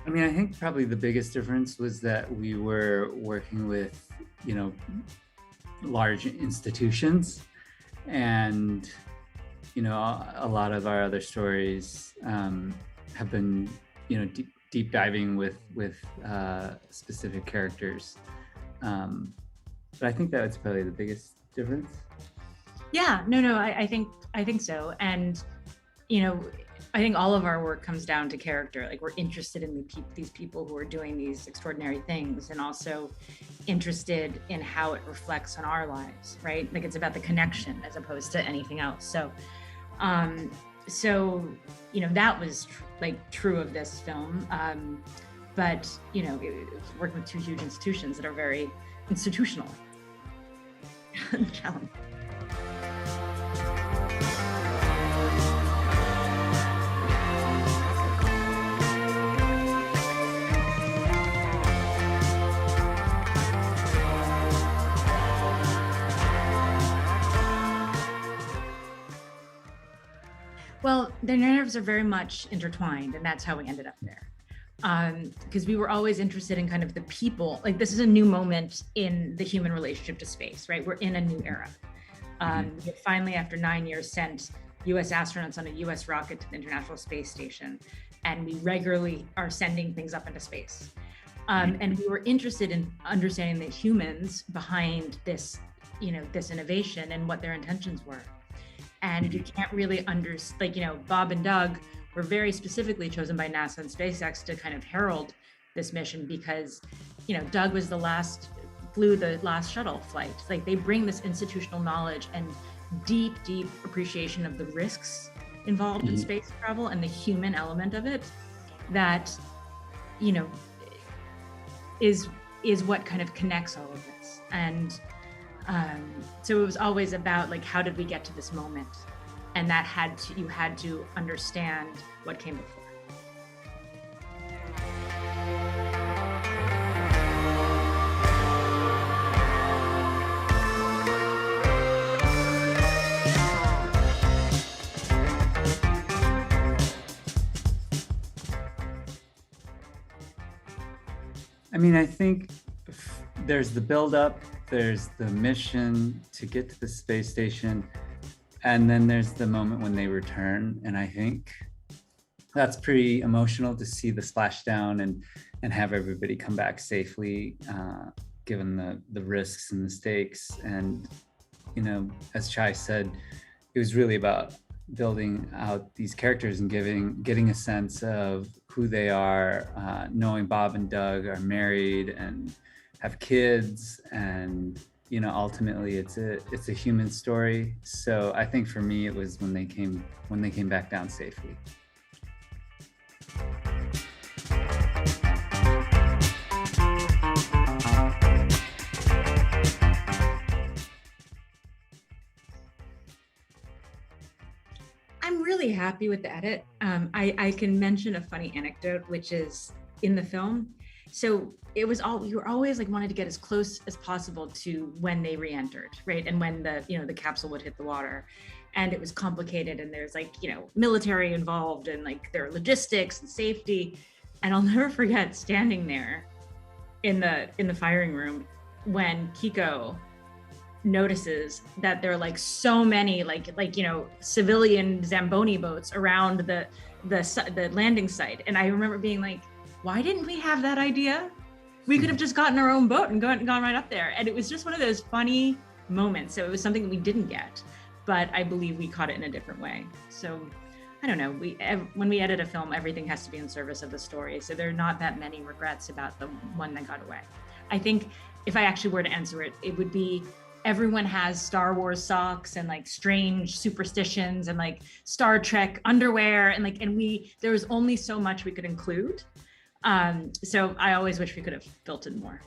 I mean, I think probably the biggest difference was that we were working with, you know, large institutions, and a lot of our other stories have been, deep diving with specific characters. Um, but I think that's probably the biggest difference. Yeah, no, I think so. And you know, I think all of our work comes down to character. Like we're interested in these people who are doing these extraordinary things, and also interested in how it reflects on our lives, right? Like it's about the connection as opposed to anything else. Um, so that was like true of this film. But it's working with two huge institutions that are very institutional. Challenge. Well, the narratives are very much intertwined, and that's how we ended up there. Because we were always interested in kind of the people. Like this is a new moment in the human relationship to space, right? We're in a new era. We finally, after 9 years, sent U.S. astronauts on a U.S. rocket to the International Space Station, and we regularly are sending things up into space. And we were interested in understanding the humans behind this, this innovation and what their intentions were. And you can't really Bob and Doug were very specifically chosen by NASA and SpaceX to kind of herald this mission because, Doug was flew the last shuttle flight. Like they bring this institutional knowledge and deep appreciation of the risks involved in space travel and the human element of it that, is what kind of connects all of this. And so it was always about like, how did we get to this moment? And that you had to understand what came before. I mean, I think there's the buildup, there's the mission to get to the space station, and then there's the moment when they return. And I think that's pretty emotional to see the splashdown and have everybody come back safely, given the risks and the stakes. And, as Chai said, it was really about building out these characters and getting a sense of who they are, knowing Bob and Doug are married and have kids, and ultimately it's a human story. So I think for me it was when they came back down safely. I'm really happy with the edit. I can mention a funny anecdote, which is in the film. So we were always like wanted to get as close as possible to when they re-entered, right? And when the capsule would hit the water. And it was complicated, and there's military involved, and there are logistics and safety. And I'll never forget standing there in the firing room when Kiko notices that there are so many civilian Zamboni boats around the landing site. And I remember being like, why didn't we have that idea? We could have just gotten our own boat and gone right up there. And it was just one of those funny moments. So it was something we didn't get, but I believe we caught it in a different way. So I don't know, when we edit a film, everything has to be in service of the story. So there are not that many regrets about the one that got away. I think if I actually were to answer it, it would be everyone has Star Wars socks and strange superstitions and Star Trek underwear and there was only so much we could include. So I always wish we could have built in more.